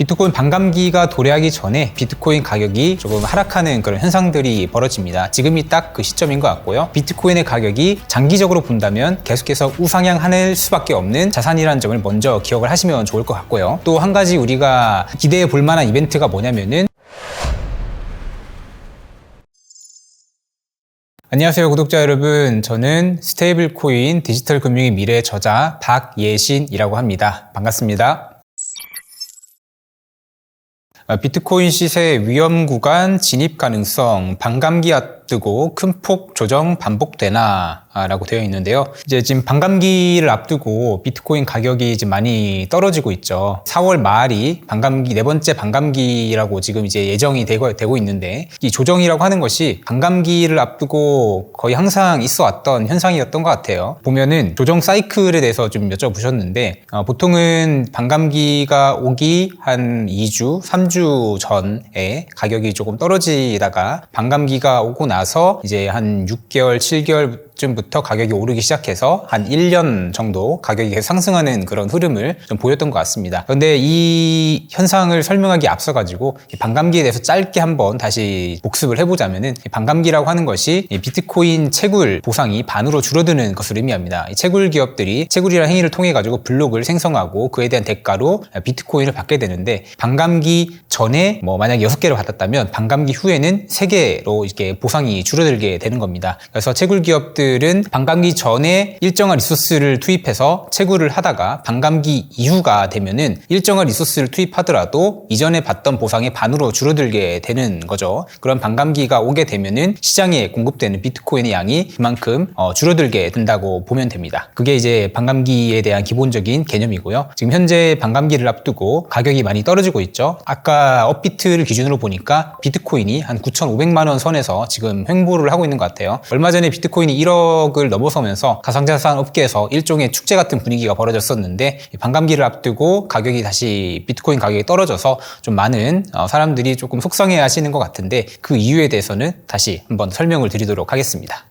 비트코인 반감기가 도래하기 전에 비트코인 가격이 조금 하락하는 그런 현상들이 벌어집니다. 지금이 딱 그 시점인 것 같고요. 비트코인의 가격이 장기적으로 본다면 계속해서 우상향할 수밖에 없는 자산이라는 점을 먼저 기억을 하시면 좋을 것 같고요. 또 한 가지 우리가 기대해 볼 만한 이벤트가 뭐냐면은, 안녕하세요 구독자 여러분, 저는 스테이블 코인 디지털 금융의 미래 저자 박예신이라고 합니다. 반갑습니다. 비트코인 시세 위험 구간 진입 가능성, 반감기 앞두고 큰 폭 조정 반복되나? 라고 되어 있는데요. 이제 지금 반감기를 앞두고 비트코인 가격이 지금 많이 떨어지고 있죠. 4월 말이 반감기, 네 번째 반감기라고 지금 이제 예정이 되고 있는데, 이 조정이라고 하는 것이 반감기를 앞두고 거의 항상 있어 왔던 현상이었던 것 같아요. 보면은 조정 사이클에 대해서 좀 여쭤보셨는데, 보통은 반감기가 오기 한 2주, 3주 전에 가격이 조금 떨어지다가 반감기가 오고 나서 이제 한 6개월, 7개월 쯤부터 가격이 오르기 시작해서 한 1년 정도 가격이 계속 상승하는 그런 흐름을 좀 보였던 것 같습니다. 그런데 이 현상을 설명하기 앞서가지고 반감기에 대해서 짧게 한번 다시 복습을 해보자면은, 반감기라고 하는 것이 비트코인 채굴 보상이 반으로 줄어드는 것을 의미합니다. 이 채굴 기업들이 채굴이라는 행위를 통해 가지고 블록을 생성하고 그에 대한 대가로 비트코인을 받게 되는데, 반감기 전에 만약에 6개를 받았다면 반감기 후에는 3개로 이렇게 보상이 줄어들게 되는 겁니다. 그래서 채굴 기업들은 반감기 전에 일정한 리소스를 투입해서 채굴을 하다가 반감기 이후가 되면은 일정한 리소스를 투입하더라도 이전에 받던 보상의 반으로 줄어들게 되는 거죠. 그런 반감기가 오게 되면은 시장에 공급되는 비트코인의 양이 그만큼 줄어들게 된다고 보면 됩니다. 그게 이제 반감기에 대한 기본적인 개념이고요. 지금 현재 반감기를 앞두고 가격이 많이 떨어지고 있죠. 아까 업비트를 기준으로 보니까 비트코인이 한 9,500만 원 선에서 지금 횡보를 하고 있는 것 같아요. 얼마 전에 비트코인이 1억을 넘어서면서 가상자산 업계에서 일종의 축제 같은 분위기가 벌어졌었는데, 반감기를 앞두고 가격이 다시 비트코인 가격이 떨어져서 좀 많은 사람들이 조금 속상해 하시는 것 같은데, 그 이유에 대해서는 다시 한번 설명을 드리도록 하겠습니다.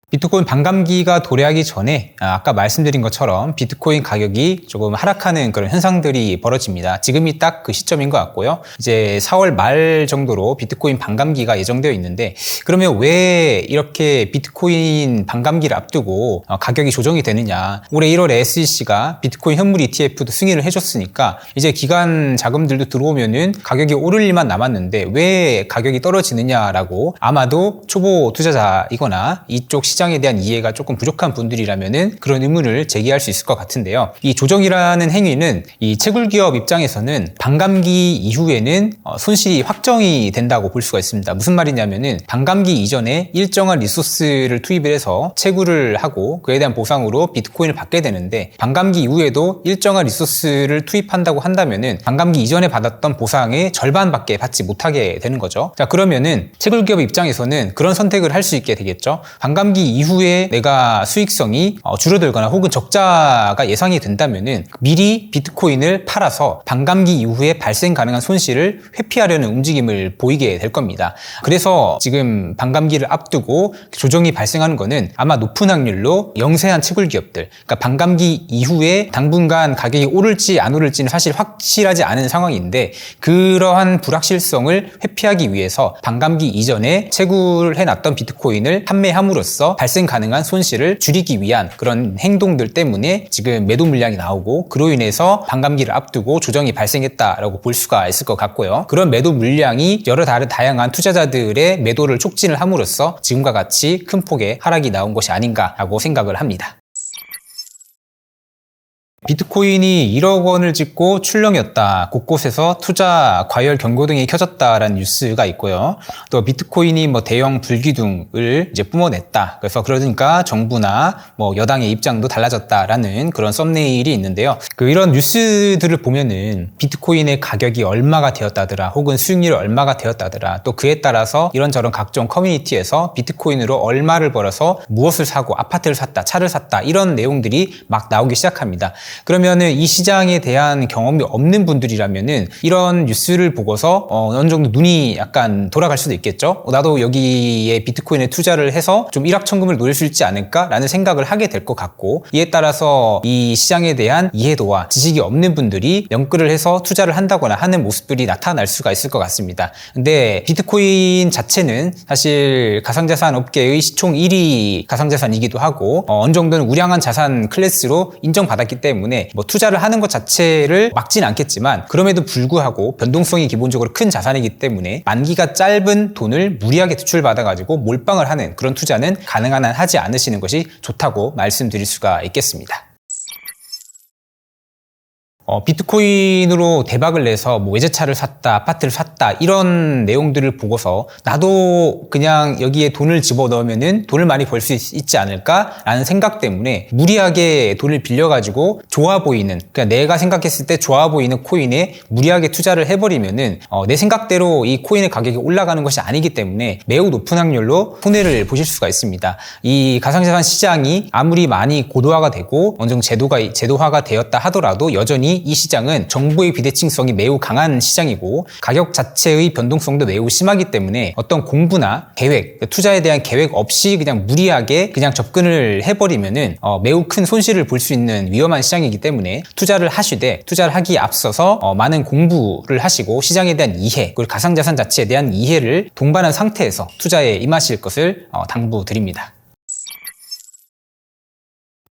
비트코인 반감기가 도래하기 전에 아까 말씀드린 것처럼 비트코인 가격이 조금 하락하는 그런 현상들이 벌어집니다. 지금이 딱 그 시점인 것 같고요. 이제 4월 말 정도로 비트코인 반감기가 예정되어 있는데, 그러면 왜 이렇게 비트코인 반감기를 앞두고 가격이 조정이 되느냐? 올해 1월에 SEC가 비트코인 현물 ETF도 승인을 해줬으니까 이제 기관 자금들도 들어오면은 가격이 오를 일만 남았는데 왜 가격이 떨어지느냐라고, 아마도 초보 투자자이거나 이쪽 시장에 대한 이해가 조금 부족한 분들이라면은 그런 의문을 제기할 수 있을 것 같은데요. 이 조정이라는 행위는 이 채굴기업 입장에서는 반감기 이후에는 손실이 확정이 된다고 볼 수가 있습니다. 무슨 말이냐면은, 반감기 이전에 일정한 리소스를 투입을 해서 채굴을 하고 그에 대한 보상으로 비트코인을 받게 되는데, 반감기 이후에도 일정한 리소스를 투입한다고 한다면은 반감기 이전에 받았던 보상의 절반밖에 받지 못하게 되는 거죠. 자, 그러면은 채굴기업 입장에서는 그런 선택을 할 수 있게 되겠죠. 반감기 이후에 내가 수익성이 줄어들거나 혹은 적자가 예상이 된다면은 미리 비트코인을 팔아서 반감기 이후에 발생 가능한 손실을 회피하려는 움직임을 보이게 될 겁니다. 그래서 지금 반감기를 앞두고 조정이 발생하는 거는 아마 높은 확률로 영세한 채굴 기업들, 그러니까 반감기 이후에 당분간 가격이 오를지 안 오를지는 사실 확실하지 않은 상황인데, 그러한 불확실성을 회피하기 위해서 반감기 이전에 채굴해 놨던 비트코인을 판매함으로써 발생 가능한 손실을 줄이기 위한 그런 행동들 때문에 지금 매도 물량이 나오고, 그로 인해서 반감기를 앞두고 조정이 발생했다라고 볼 수가 있을 것 같고요. 그런 매도 물량이 여러 다양한 투자자들의 매도를 촉진을 함으로써 지금과 같이 큰 폭의 하락이 나온 것이 아닌가라고 생각을 합니다. 비트코인이 1억 원을 찍고 출렁였다, 곳곳에서 투자 과열 경고 등이 켜졌다라는 뉴스가 있고요. 또 비트코인이 대형 불기둥을 이제 뿜어냈다, 그래서 그러니까 정부나 여당의 입장도 달라졌다라는 그런 썸네일이 있는데요. 이런 뉴스들을 보면은 비트코인의 가격이 얼마가 되었다더라, 혹은 수익률이 얼마가 되었다더라, 또 그에 따라서 이런저런 각종 커뮤니티에서 비트코인으로 얼마를 벌어서 무엇을 사고 아파트를 샀다, 차를 샀다, 이런 내용들이 막 나오기 시작합니다. 그러면은 이 시장에 대한 경험이 없는 분들이라면은 이런 뉴스를 보고서 어느 정도 눈이 약간 돌아갈 수도 있겠죠. 나도 여기에 비트코인에 투자를 해서 좀 일확천금을 노릴 수 있지 않을까라는 생각을 하게 될 것 같고, 이에 따라서 이 시장에 대한 이해도와 지식이 없는 분들이 영끌을 해서 투자를 한다거나 하는 모습들이 나타날 수가 있을 것 같습니다. 근데 비트코인 자체는 사실 가상자산 업계의 시총 1위 가상자산이기도 하고 어느 정도는 우량한 자산 클래스로 인정받았기 때문에 뭐 투자를 하는 것 자체를 막진 않겠지만, 그럼에도 불구하고 변동성이 기본적으로 큰 자산이기 때문에 만기가 짧은 돈을 무리하게 대출받아가지고 몰빵을 하는 그런 투자는 가능한 한 하지 않으시는 것이 좋다고 말씀드릴 수가 있겠습니다. 비트코인으로 대박을 내서 뭐 외제차를 샀다, 아파트를 샀다, 이런 내용들을 보고서 나도 그냥 여기에 돈을 집어넣으면은 돈을 많이 벌 수 있지 않을까라는 생각 때문에 무리하게 돈을 빌려가지고 좋아 보이는, 그냥 내가 생각했을 때 좋아 보이는 코인에 무리하게 투자를 해버리면은 내 생각대로 이 코인의 가격이 올라가는 것이 아니기 때문에 매우 높은 확률로 손해를 보실 수가 있습니다. 이 가상자산 시장이 아무리 많이 고도화가 되고 어느 정도 제도화가 되었다 하더라도 여전히 이 시장은 정보의 비대칭성이 매우 강한 시장이고 가격 자체의 변동성도 매우 심하기 때문에 어떤 공부나 계획, 투자에 대한 계획 없이 그냥 무리하게 그냥 접근을 해버리면은 매우 큰 손실을 볼 수 있는 위험한 시장이기 때문에 투자를 하시되, 투자를 하기에 앞서서 많은 공부를 하시고 시장에 대한 이해, 그리고 가상자산 자체에 대한 이해를 동반한 상태에서 투자에 임하실 것을 당부드립니다.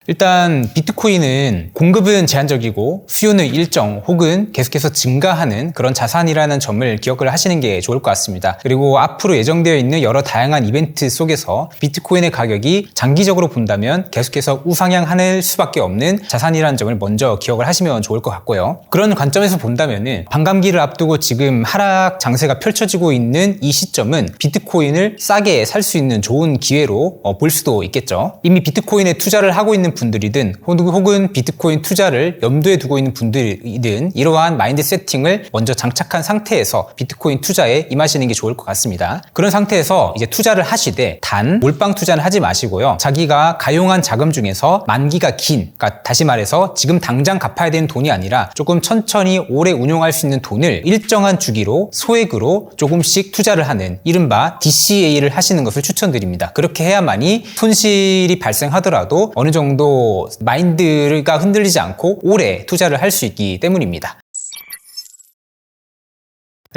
일단 비트코인은 공급은 제한적이고 수요는 일정 혹은 계속해서 증가하는 그런 자산이라는 점을 기억을 하시는 게 좋을 것 같습니다. 그리고 앞으로 예정되어 있는 여러 다양한 이벤트 속에서 비트코인의 가격이 장기적으로 본다면 계속해서 우상향할 수밖에 없는 자산이라는 점을 먼저 기억을 하시면 좋을 것 같고요. 그런 관점에서 본다면은 반감기를 앞두고 지금 하락 장세가 펼쳐지고 있는 이 시점은 비트코인을 싸게 살 수 있는 좋은 기회로 볼 수도 있겠죠. 이미 비트코인에 투자를 하고 있는 분들이든 혹은 비트코인 투자를 염두에 두고 있는 분들이든 이러한 마인드 세팅을 먼저 장착한 상태에서 비트코인 투자에 임하시는 게 좋을 것 같습니다. 그런 상태에서 이제 투자를 하시되 단 몰빵 투자는 하지 마시고요. 자기가 가용한 자금 중에서 만기가 긴, 그러니까 다시 말해서 지금 당장 갚아야 되는 돈이 아니라 조금 천천히 오래 운용할 수 있는 돈을 일정한 주기로 소액으로 조금씩 투자를 하는 이른바 DCA를 하시는 것을 추천드립니다. 그렇게 해야만이 손실이 발생하더라도 어느 정도 마인드가 흔들리지 않고 오래 투자를 할 수 있기 때문입니다.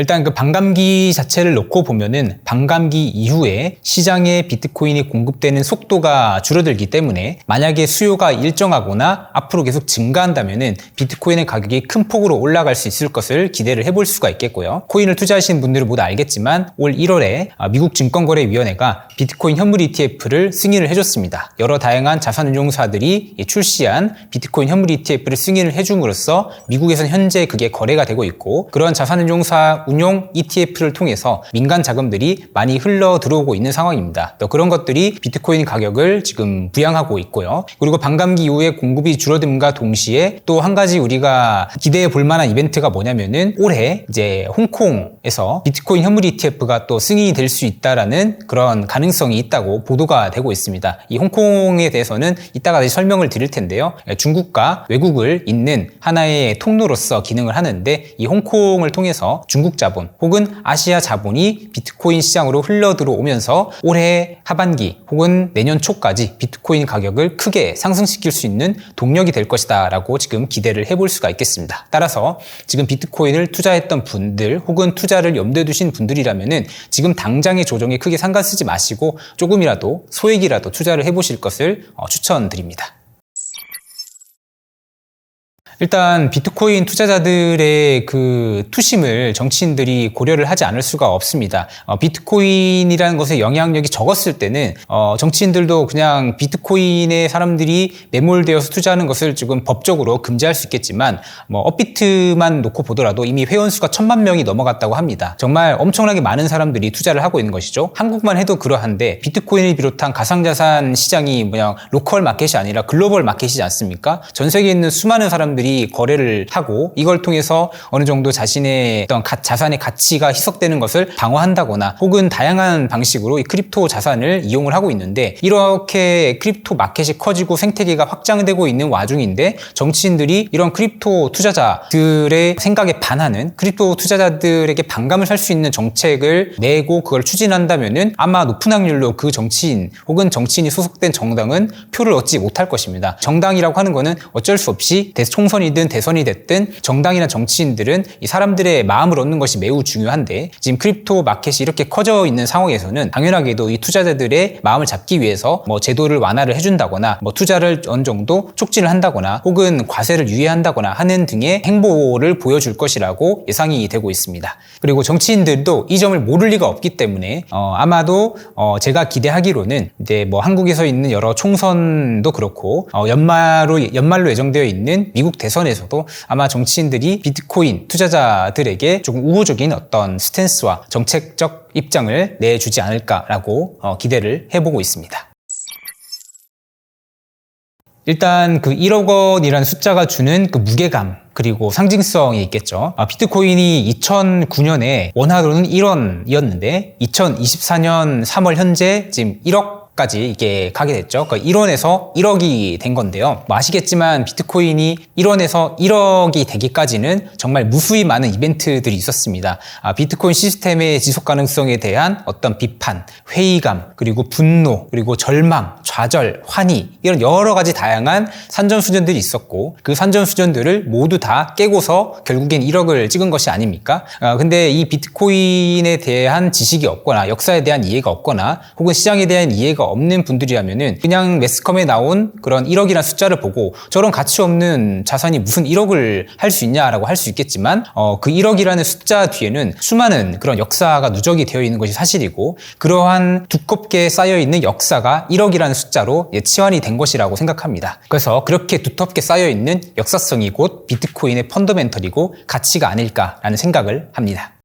일단 그 반감기 자체를 놓고 보면은 반감기 이후에 시장에 비트코인이 공급되는 속도가 줄어들기 때문에 만약에 수요가 일정하거나 앞으로 계속 증가한다면은 비트코인의 가격이 큰 폭으로 올라갈 수 있을 것을 기대를 해볼 수가 있겠고요. 코인을 투자하시는 분들은 모두 알겠지만 올 1월에 미국 증권거래위원회가 비트코인 현물 ETF를 승인을 해줬습니다. 여러 다양한 자산운용사들이 출시한 비트코인 현물 ETF를 승인을 해줌으로써 미국에서는 현재 그게 거래가 되고 있고, 그런 자산운용사 운용 ETF를 통해서 민간 자금들이 많이 흘러 들어오고 있는 상황입니다. 또 그런 것들이 비트코인 가격을 지금 부양하고 있고요. 그리고 반감기 이후에 공급이 줄어듦과 동시에 또 한 가지 우리가 기대해 볼 만한 이벤트가 뭐냐면은 올해 이제 홍콩에서 비트코인 현물 ETF가 또 승인이 될 수 있다라는 그런 가능성이 있다고 보도가 되고 있습니다. 이 홍콩에 대해서는 이따가 다시 설명을 드릴 텐데요. 중국과 외국을 잇는 하나의 통로로서 기능을 하는데, 이 홍콩을 통해서 중국 자본 혹은 아시아 자본이 비트코인 시장으로 흘러 들어오면서 올해 하반기 혹은 내년 초까지 비트코인 가격을 크게 상승시킬 수 있는 동력이 될 것이다 라고 지금 기대를 해볼 수가 있겠습니다. 따라서 지금 비트코인을 투자했던 분들 혹은 투자를 염두에 두신 분들이라면은 지금 당장의 조정에 크게 상관 쓰지 마시고 조금이라도 소액이라도 투자를 해보실 것을 추천드립니다. 일단 비트코인 투자자들의 그 투심을 정치인들이 고려를 하지 않을 수가 없습니다. 비트코인이라는 것의 영향력이 적었을 때는 정치인들도 그냥 비트코인에 사람들이 매몰되어서 투자하는 것을 지금 법적으로 금지할 수 있겠지만, 업비트만 놓고 보더라도 이미 회원수가 1000만 명이 넘어갔다고 합니다. 정말 엄청나게 많은 사람들이 투자를 하고 있는 것이죠. 한국만 해도 그러한데 비트코인을 비롯한 가상자산 시장이 그냥 로컬 마켓이 아니라 글로벌 마켓이지 않습니까? 전 세계에 있는 수많은 사람들이 사람들이 거래를 하고 이걸 통해서 어느 정도 자신의 어떤 자산의 가치가 희석되는 것을 방어한다거나 혹은 다양한 방식으로 이 크립토 자산을 이용을 하고 있는데, 이렇게 크립토 마켓이 커지고 생태계가 확장되고 있는 와중인데 정치인들이 이런 크립토 투자자들의 생각에 반하는, 크립토 투자자들에게 반감을 살 수 있는 정책을 내고 그걸 추진한다면은 아마 높은 확률로 그 정치인 혹은 정치인이 소속된 정당은 표를 얻지 못할 것입니다. 정당이라고 하는 거는 어쩔 수 없이 총선이든 대선이 됐든 정당이나 정치인들은 이 사람들의 마음을 얻는 것이 매우 중요한데, 지금 크립토 마켓이 이렇게 커져 있는 상황에서는 당연하게도 이 투자자들의 마음을 잡기 위해서 뭐 제도를 완화를 해준다거나 뭐 투자를 어느 정도 촉진을 한다거나 혹은 과세를 유예한다거나 하는 등의 행보를 보여줄 것이라고 예상이 되고 있습니다. 그리고 정치인들도 이 점을 모를 리가 없기 때문에 아마도 제가 기대하기로는 이제 뭐 한국에서 있는 여러 총선도 그렇고 연말로 예정되어 있는 미국 대선에서도 아마 정치인들이 비트코인 투자자들에게 조금 우호적인 어떤 스탠스와 정책적 입장을 내주지 않을까라고 기대를 해보고 있습니다. 일단 그 1억 원이라는 숫자가 주는 그 무게감 그리고 상징성이 있겠죠. 비트코인이 2009년에 원화로는 1원이었는데 2024년 3월 현재 지금 1억까지 이게 가게 됐죠. 그러니까 1원에서 1억이 된 건데요. 뭐 아시겠지만 비트코인이 1원에서 1억이 되기까지는 정말 무수히 많은 이벤트들이 있었습니다. 비트코인 시스템의 지속 가능성에 대한 어떤 비판, 회의감, 그리고 분노, 그리고 절망, 좌절, 환희, 이런 여러 가지 다양한 산전수전들이 있었고, 그 산전수전들을 모두 다 깨고서 결국엔 1억을 찍은 것이 아닙니까? 근데 이 비트코인에 대한 지식이 없거나 역사에 대한 이해가 없거나 혹은 시장에 대한 이해가 없는 분들이라면은 그냥 매스컴에 나온 그런 1억이라는 숫자를 보고 저런 가치 없는 자산이 무슨 1억을 할 수 있냐라고 할 수 있겠지만 그 1억이라는 숫자 뒤에는 수많은 그런 역사가 누적이 되어 있는 것이 사실이고, 그러한 두껍게 쌓여있는 역사가 1억이라는 숫자로 치환이 된 것이라고 생각합니다. 그래서 그렇게 두텁게 쌓여있는 역사성이 곧 비트코인의 펀더멘털이고 가치가 아닐까라는 생각을 합니다.